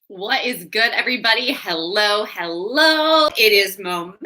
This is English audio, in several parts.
What is good, everybody? Hello, hello. It is Momentum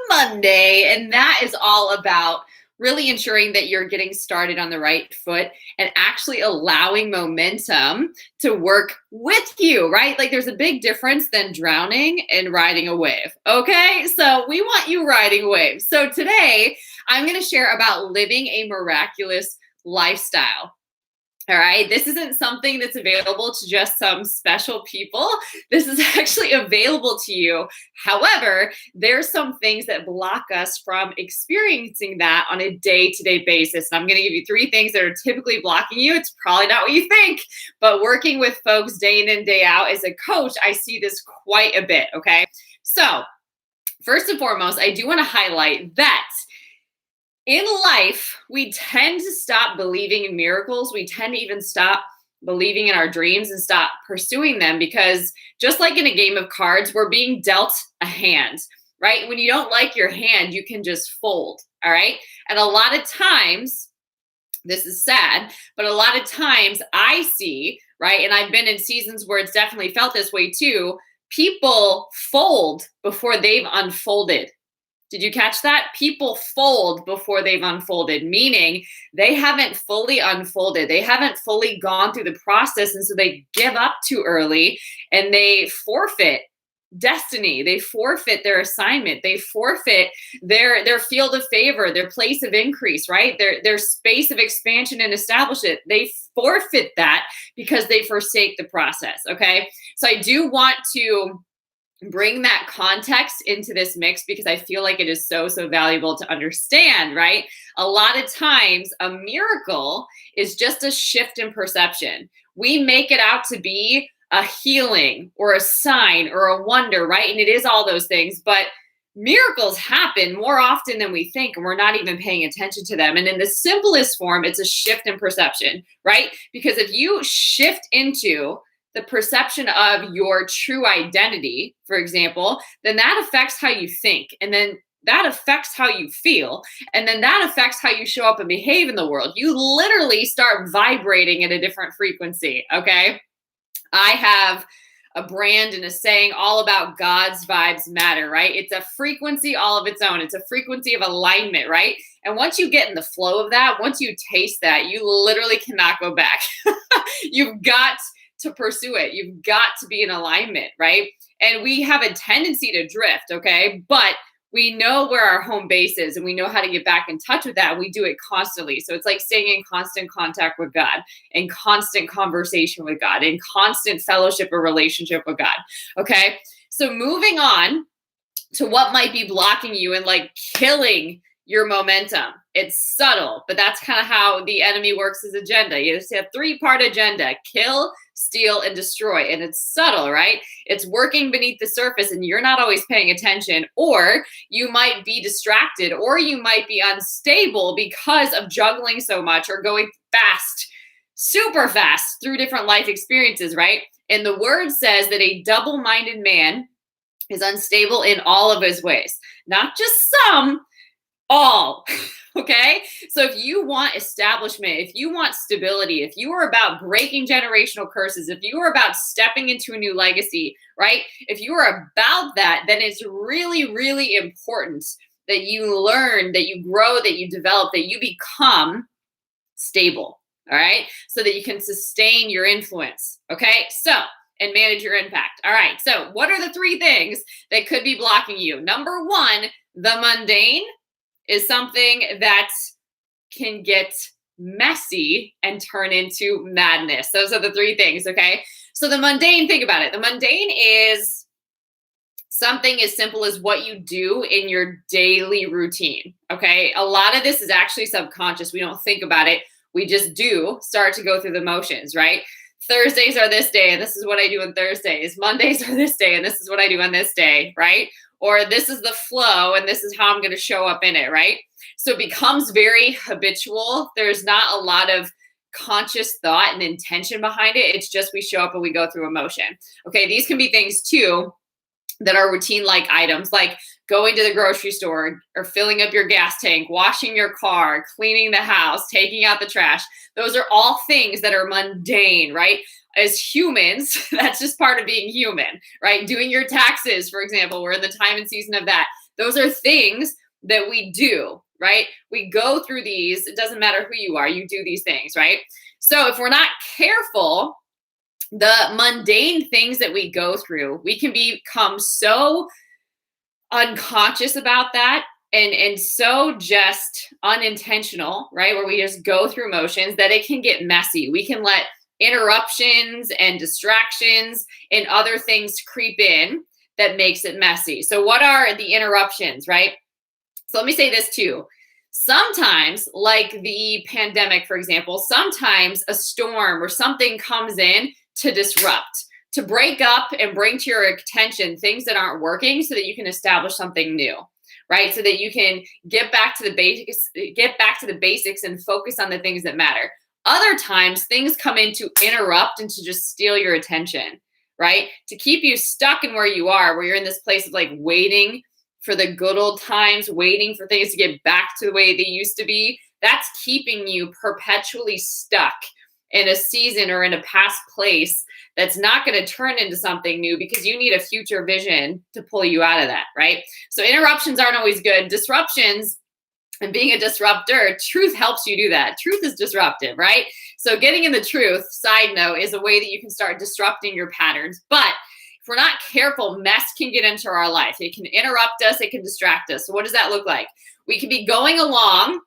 Monday, and that is all about really ensuring that you're getting started on the right foot and actually allowing momentum to work with you, right? Like there's a big difference than drowning and riding a wave, okay? So we want you riding waves. So today, I'm going to share about living a miraculous lifestyle. All right. This isn't something that's available to just some special people. This is actually available to you. However, there's some things that block us from experiencing that on a day-to-day basis. And I'm going to give you 3 things that are typically blocking you. It's probably not what you think, but working with folks day in and day out as a coach, I see this quite a bit. Okay. So first and foremost, I do want to highlight that in life, we tend to stop believing in miracles. We tend to even stop believing in our dreams and stop pursuing them because just like in a game of cards, we're being dealt a hand, right? When you don't like your hand, you can just fold, all right? And a lot of times, this is sad, but a lot of times I see, right? And I've been in seasons where it's definitely felt this way too. People fold before they've unfolded. Did you catch that? People fold before they've unfolded, meaning they haven't fully unfolded. They haven't fully gone through the process. And so they give up too early and they forfeit destiny. They forfeit their assignment. They forfeit their field of favor, their place of increase, right? Their space of expansion and establishment. They forfeit that because they forsake the process. Okay. So I do want to bring that context into this mix because I feel like it is so valuable to understand, right? A lot of times a miracle is just a shift in perception. We make it out to be a healing or a sign or a wonder, right? And it is all those things, but miracles happen more often than we think, and we're not even paying attention to them. And in the simplest form, it's a shift in perception, right? Because if you shift into the perception of your true identity, for example, then that affects how you think. And then that affects how you feel. And then that affects how you show up and behave in the world. You literally start vibrating at a different frequency. Okay. I have a brand and a saying all about God's vibes matter, right? It's a frequency all of its own. It's a frequency of alignment, right? And once you get in the flow of that, once you taste that, you literally cannot go back. You've got to pursue it. You've got to be in alignment, right? And we have a tendency to drift, okay? But we know where our home base is and we know how to get back in touch with that. And we do it constantly. So it's like staying in constant contact with God, in constant conversation with God, in constant fellowship or relationship with God, okay? So moving on to what might be blocking you and like killing your momentum. It's subtle, but that's kind of how the enemy works his agenda. You just have 3-part agenda: kill, steal, and destroy. And it's subtle, right? It's working beneath the surface and you're not always paying attention, or you might be distracted, or you might be unstable because of juggling so much or going fast, super fast through different life experiences, right? And the word says that a double-minded man is unstable in all of his ways, not just some, all. Okay. So if you want establishment, if you want stability, if you are about breaking generational curses, if you are about stepping into a new legacy, right? If you are about that, then it's really important that you learn, that you grow, that you develop, that you become stable. All right. So that you can sustain your influence. Okay. So, and manage your impact. All right. So what are the 3 things that could be blocking you? Number 1, the mundane is something that can get messy and turn into madness. Those are the 3 things, okay? So the mundane, think about it. The mundane is something as simple as what you do in your daily routine, okay? A lot of this is actually subconscious. We don't think about it. We just start to go through the motions, right? Thursdays are this day, and this is what I do on Thursdays. Mondays are this day, and this is what I do on this day, right? Or this is the flow and this is how I'm going to show up in it, right? So it becomes very habitual. There's not a lot of conscious thought and intention behind it. It's just we show up and we go through emotion. Okay, these can be things too that are routine-like items, like going to the grocery store or filling up your gas tank, washing your car, cleaning the house, taking out the trash. Those are all things that are mundane, right? as humans, that's just part of being human, right? Doing your taxes, for example, we're in the time and season of that. Those are things that we do, right? We go through these. It doesn't matter who you are, you do these things, right? So if we're not careful, the mundane things that we go through, we can become so unconscious about that and so just unintentional, right? Where we just go through motions that it can get messy. We can let interruptions and distractions and other things creep in that makes it messy. So what are the interruptions, right? So let me say this too. Sometimes, like the pandemic, for example, sometimes a storm or something comes in to disrupt, to break up and bring to your attention things that aren't working so that you can establish something new, right? So that you can get back to the basics and focus on the things that matter. Other times things come in to interrupt and to just steal your attention, right? To keep you stuck in where you are, where you're in this place of like waiting for the good old times, waiting for things to get back to the way they used to be. That's keeping you perpetually stuck in a season or in a past place that's not going to turn into something new because you need a future vision to pull you out of that, right? So interruptions aren't always good. Disruptions and being a disruptor, truth helps you do that. Truth is disruptive, right? So getting in the truth, side note, is a way that you can start disrupting your patterns. But if we're not careful, mess can get into our life. It can interrupt us. It can distract us. So what does that look like? We can be going along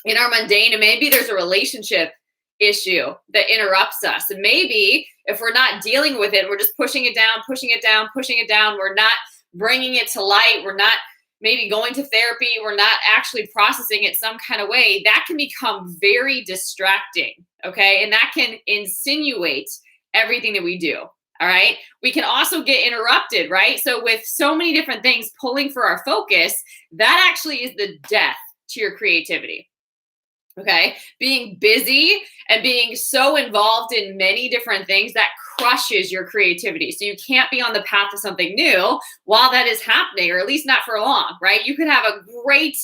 in our mundane, and maybe there's a relationship issue that interrupts us. And maybe if we're not dealing with it, we're just pushing it down, pushing it down, pushing it down. We're not bringing it to light. We're not maybe going to therapy. We're not actually processing it some kind of way. That can become very distracting, okay? And that can insinuate everything that we do. All right. We can also get interrupted, right? So with so many different things pulling for our focus, that actually is the death to your creativity. Okay. Being busy and being so involved in many different things, that crushes your creativity. So you can't be on the path of something new while that is happening, or at least not for long, right? You could have a great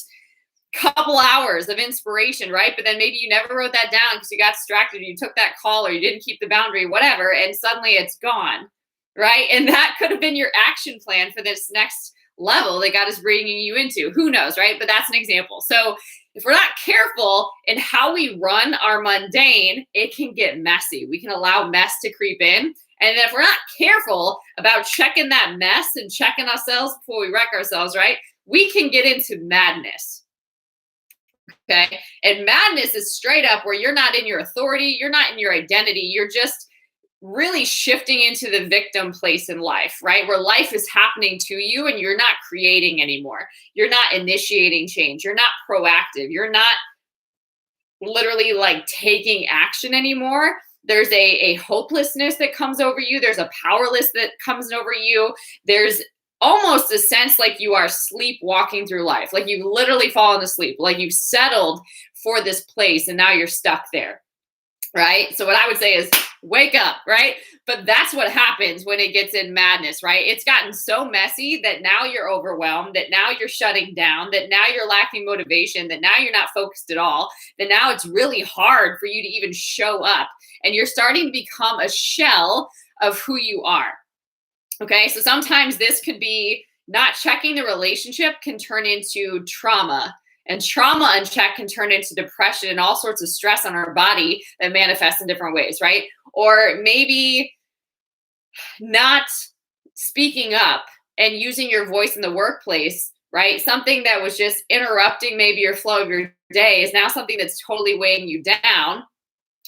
couple hours of inspiration, right? But then maybe you never wrote that down because you got distracted, you took that call, or you didn't keep the boundary, whatever, and suddenly it's gone, right? And that could have been your action plan for this next level that God is bringing you into. Who knows, right? But that's an example. So if we're not careful in how we run our mundane, it can get messy. We can allow mess to creep in. And if we're not careful about checking that mess and checking ourselves before we wreck ourselves, right? We can get into madness. Okay. And madness is straight up where you're not in your authority. You're not in your identity. You're just really shifting into the victim place in life, right? Where life is happening to you and you're not creating anymore. You're not initiating change. You're not proactive. You're not literally like taking action anymore. There's a hopelessness that comes over you. There's a powerlessness that comes over you. There's almost a sense like you are sleepwalking through life, like you've literally fallen asleep, like you've settled for this place and now you're stuck there, right? So what I would say is wake up, right? But that's what happens when it gets in madness, right? It's gotten so messy that now you're overwhelmed, that now you're shutting down, that now you're lacking motivation, that now you're not focused at all, that now it's really hard for you to even show up, and you're starting to become a shell of who you are. Okay, so sometimes this could be not checking the relationship can turn into trauma, and trauma unchecked can turn into depression and all sorts of stress on our body that manifests in different ways, right? Or maybe not speaking up and using your voice in the workplace, right? Something that was just interrupting maybe your flow of your day is now something that's totally weighing you down,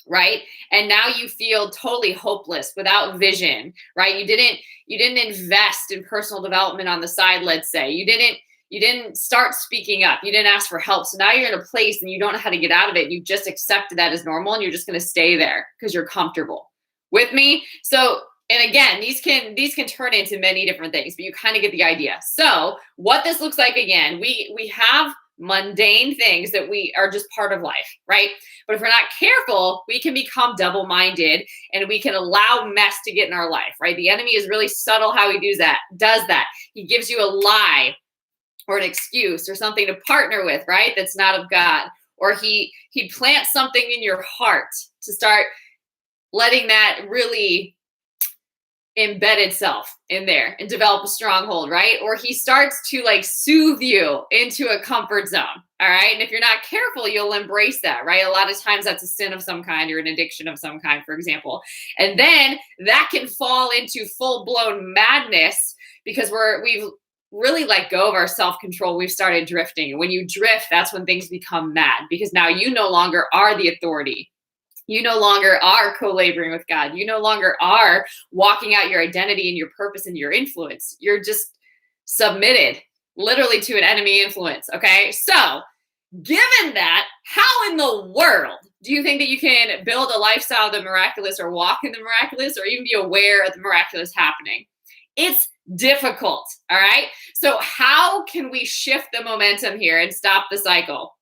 right? And now you feel totally hopeless, without vision, right? You didn't invest in personal development on the side, let's say. You didn't start speaking up. You didn't ask for help. So now you're in a place and you don't know how to get out of it. You just accepted that as normal and you're just going to stay there because you're comfortable. With me? So, and again, these can turn into many different things, but you kind of get the idea. So what this looks like, again, we have mundane things that we are just part of life, right? But if we're not careful, we can become double-minded and we can allow mess to get in our life, right? The enemy is really subtle how he does that. He gives you a lie or an excuse or something to partner with, right? That's not of God. Or he plants something in your heart to start letting that really embed itself in there and develop a stronghold, right? Or he starts to like soothe you into a comfort zone. All right. And if you're not careful, you'll embrace that, right? A lot of times that's a sin of some kind or an addiction of some kind, for example. And then that can fall into full-blown madness because we've really let go of our self-control. We've started drifting. And when you drift, that's when things become mad because now you no longer are the authority. You no longer are co-laboring with God. You no longer are walking out your identity and your purpose and your influence. You're just submitted literally to an enemy influence. Okay. So given that, how in the world do you think that you can build a lifestyle of the miraculous or walk in the miraculous or even be aware of the miraculous happening? It's difficult. All right. So how can we shift the momentum here and stop the cycle?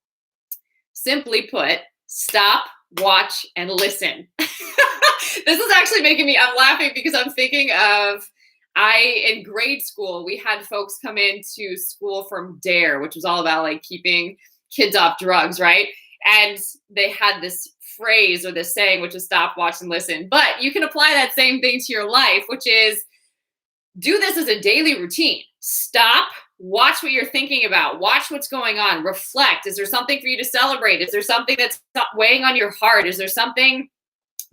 Simply put, stop, watch, and listen. This is actually making me, I'm laughing because I'm thinking of, in grade school, we had folks come into school from DARE, which was all about like keeping kids off drugs, right? And they had this phrase or this saying, which is stop, watch, and listen. But you can apply that same thing to your life, which is do this as a daily routine. Stop, watch what you're thinking about, watch what's going on, reflect. Is there something for you to celebrate? Is there something that's weighing on your heart? Is there something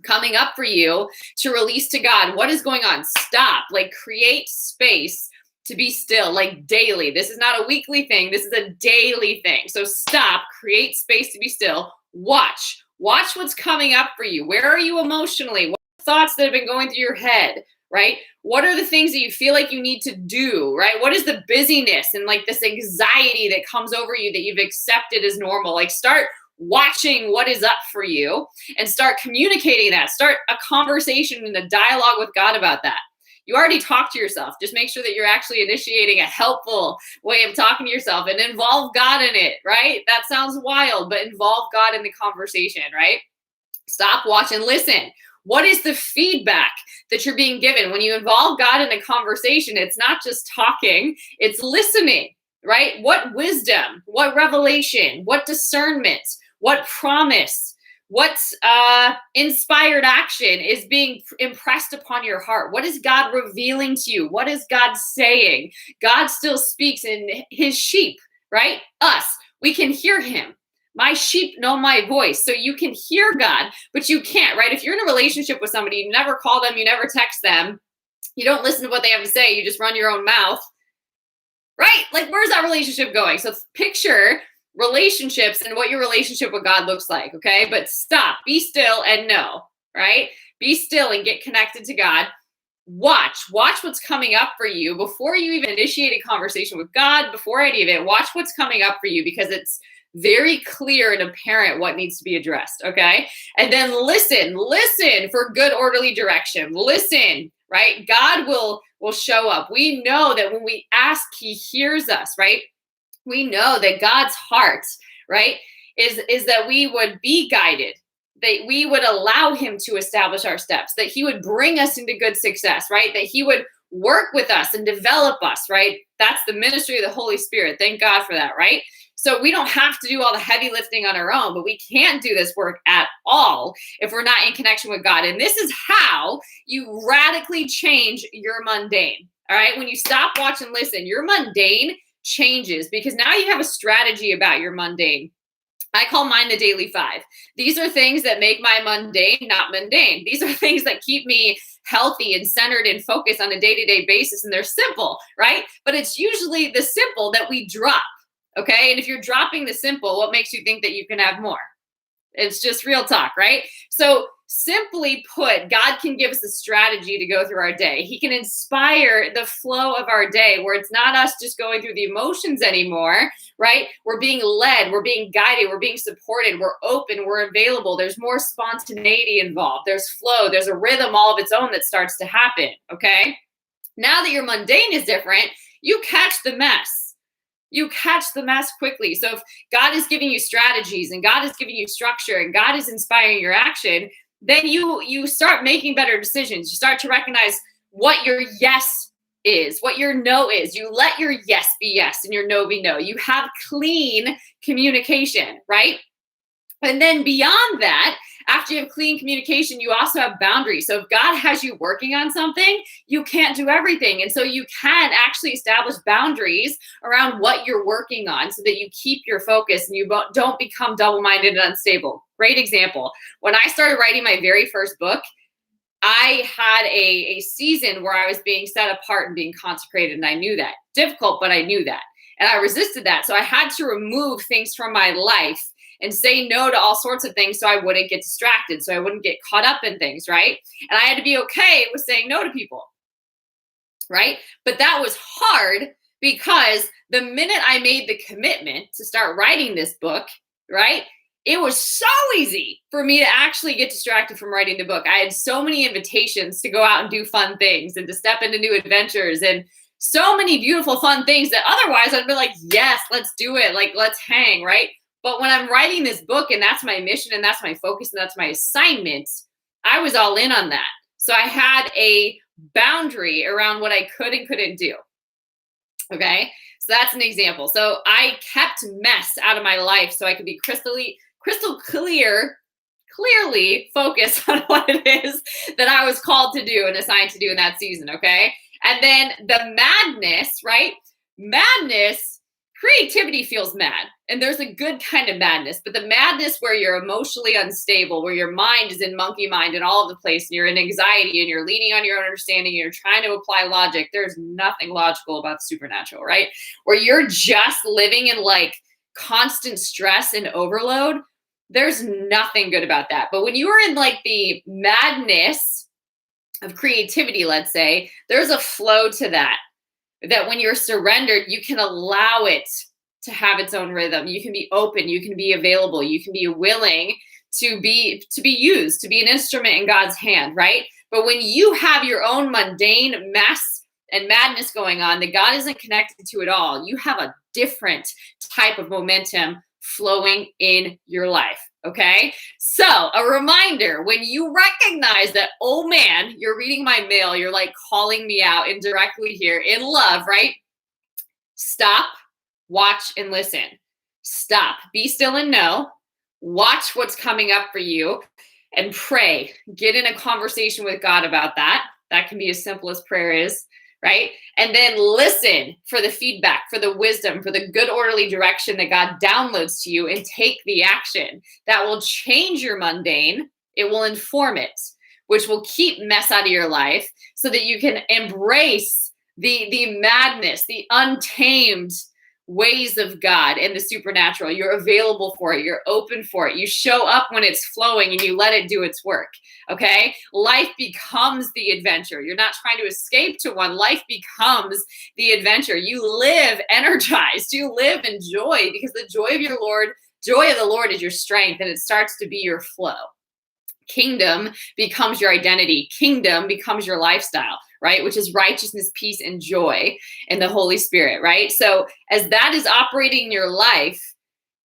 coming up for you to release to God? What is going on? Stop, like create space to be still, like daily. This is not a weekly thing. This is a daily thing. So stop, create space to be still, watch what's coming up for you. Where are you emotionally? What thoughts that have been going through your head? Right? What are the things that you feel like you need to do, right? What is the busyness and like this anxiety that comes over you that you've accepted as normal? Like start watching what is up for you and start communicating that. Start a conversation and a dialogue with God about that. You already talked to yourself. Just make sure that you're actually initiating a helpful way of talking to yourself and involve God in it, right? That sounds wild, but involve God in the conversation, right? Stop, watch, and listen. What is the feedback that you're being given? When you involve God in a conversation, it's not just talking, it's listening, right? What wisdom, what revelation, what discernment, what promise, what inspired action is being impressed upon your heart? What is God revealing to you? What is God saying? God still speaks in his sheep, right? Us, we can hear him. My sheep know my voice. So you can hear God, but you can't, right? If you're in a relationship with somebody, you never call them, you never text them, you don't listen to what they have to say, you just run your own mouth, right? Like, where's that relationship going? So picture relationships and what your relationship with God looks like, okay? But stop, be still and know, right? Be still and get connected to God. Watch what's coming up for you before you even initiate a conversation with God, before any of it. Watch what's coming up for you because it's very clear and apparent what needs to be addressed, okay? And then listen for good orderly direction. Listen, right? God will show up. We know that when we ask, he hears us, right? We know that God's heart, right, is that we would be guided, that we would allow him to establish our steps, that he would bring us into good success, right? That he would work with us and develop us, right? That's the ministry of the Holy Spirit. Thank God for that, right? So we don't have to do all the heavy lifting on our own, but we can't do this work at all if we're not in connection with God. And this is how you radically change your mundane, all right? When you stop, watch, and listen, your mundane changes because now you have a strategy about your mundane. I call mine the daily 5. These are things that make my mundane not mundane. These are things that keep me healthy and centered and focused on a day-to-day basis. And they're simple, right? But it's usually the simple that we drop, okay? And if you're dropping the simple, what makes you think that you can have more? It's just real talk, right? So simply put, God can give us a strategy to go through our day. He can inspire the flow of our day where it's not us just going through the emotions anymore, right? We're being led, we're being guided, we're being supported, we're open, we're available. There's more spontaneity involved. There's flow, there's a rhythm all of its own that starts to happen, okay? Now that your mundane is different, you catch the mess. You catch the mess quickly. So if God is giving you strategies and God is giving you structure and God is inspiring your action, then you start making better decisions. You start to recognize what your yes is, what your no is. You let your yes be yes and your no be no. You have clean communication, right? And then beyond that, After you have clean communication, you also have boundaries. So if God has you working on something, you can't do everything. And so you can actually establish boundaries around what you're working on so that you keep your focus and you don't become double-minded and unstable. Great example. When I started writing my very first book, I had a season where I was being set apart and being consecrated, and I knew that. Difficult, but I knew that. And I resisted that. So I had to remove things from my life and say no to all sorts of things so I wouldn't get distracted, so I wouldn't get caught up in things, right? And I had to be okay with saying no to people, right? But that was hard because the minute I made the commitment to start writing this book, right, it was so easy for me to actually get distracted from writing the book. I had so many invitations to go out and do fun things and to step into new adventures and so many beautiful, fun things that otherwise I'd be like, yes, let's do it. Like, let's hang, right? But when I'm writing this book and that's my mission and that's my focus and that's my assignment, I was all in on that. So I had a boundary around what I could and couldn't do. Okay, so that's an example. So I kept mess out of my life so I could be crystal clearly focused on what it is that I was called to do and assigned to do in that season. Okay, and then the madness, right? Madness. Creativity feels mad, and there's a good kind of madness, but the madness where you're emotionally unstable, where your mind is in monkey mind and all over the place, and you're in anxiety and you're leaning on your own understanding, and you're trying to apply logic. There's nothing logical about the supernatural, right? Where you're just living in like constant stress and overload. There's nothing good about that. But when you are in like the madness of creativity, let's say, there's a flow to that. That when you're surrendered, you can allow it to have its own rhythm. You can be open, you can be available, you can be willing to be used, to be an instrument in God's hand, right? But when you have your own mundane mess and madness going on that God isn't connected to at all, you have a different type of momentum flowing in your life. Okay, so a reminder, when you recognize that, oh man, you're reading my mail, you're like calling me out indirectly here in love, right? Stop, watch, and listen. Stop, be still and know. Watch what's coming up for you and pray. Get in a conversation with God about that. That can be as simple as prayer is, right? And then listen for the feedback, for the wisdom, for the good orderly direction that God downloads to you, and take the action that will change your mundane. It will inform it, which will keep mess out of your life so that you can embrace the madness, the untamed ways of God and the supernatural. You're available for it. You're open for it. You show up when it's flowing and you let it do its work. Okay. Life becomes the adventure. You're not trying to escape to one. Life becomes the adventure. You live energized. You live in joy because the joy of the Lord is your strength, and it starts to be your flow. Kingdom becomes your identity. Kingdom becomes your lifestyle, right? Which is righteousness, peace, and joy in the Holy Spirit, right? So as that is operating in your life,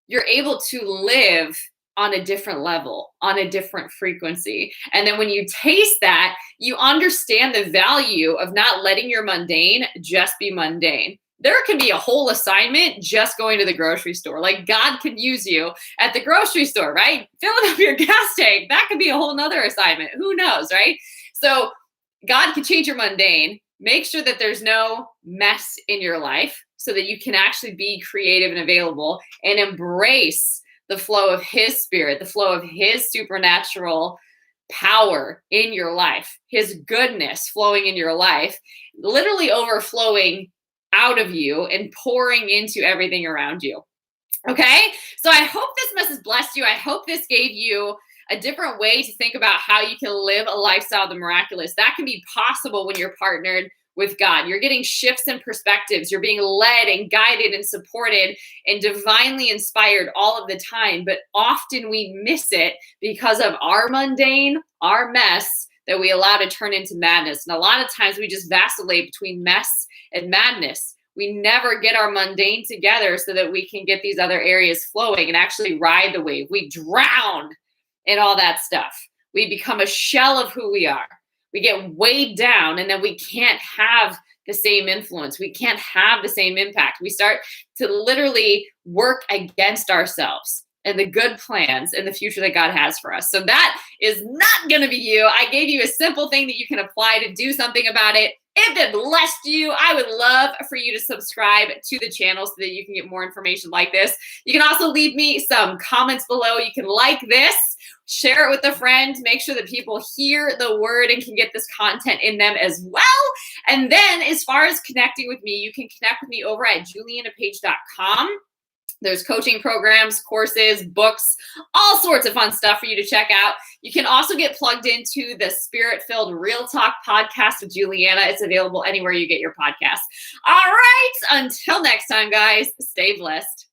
you're able to live on a different level, on a different frequency. And then when you taste that, you understand the value of not letting your mundane just be mundane. There can be a whole assignment just going to the grocery store. Like God could use you at the grocery store, right? Filling up your gas tank. That could be a whole nother assignment. Who knows, right? So God can change your mundane. Make sure that there's no mess in your life so that you can actually be creative and available and embrace the flow of His Spirit, the flow of His supernatural power in your life, His goodness flowing in your life, literally overflowing out of you and pouring into everything around you. Okay? So I hope this message blessed you. I hope this gave you a different way to think about how you can live a lifestyle of the miraculous. That can be possible when you're partnered with God. You're getting shifts in perspectives. You're being led and guided and supported and divinely inspired all of the time. But often we miss it because of our mundane, our mess that we allow to turn into madness. And a lot of times we just vacillate between mess and madness. We never get our mundane together so that we can get these other areas flowing and actually ride the wave. We drown in all that stuff. We become a shell of who we are. We get weighed down, and then we can't have the same influence. We can't have the same impact. We start to literally work against ourselves. and the good plans and the future that God has for us. So that is not going to be you. I gave you a simple thing that you can apply to do something about it. If it blessed you, I would love for you to subscribe to the channel so that you can get more information like this. You can also leave me some comments below. You can like this, share it with a friend, make sure that people hear the word and can get this content in them as well. And then as far as connecting with me, you can connect with me over at julianapage.com. There's coaching programs, courses, books, all sorts of fun stuff for you to check out. You can also get plugged into the Spirit-Filled Real Talk podcast with Juliana. It's available anywhere you get your podcasts. All right, until next time, guys, stay blessed.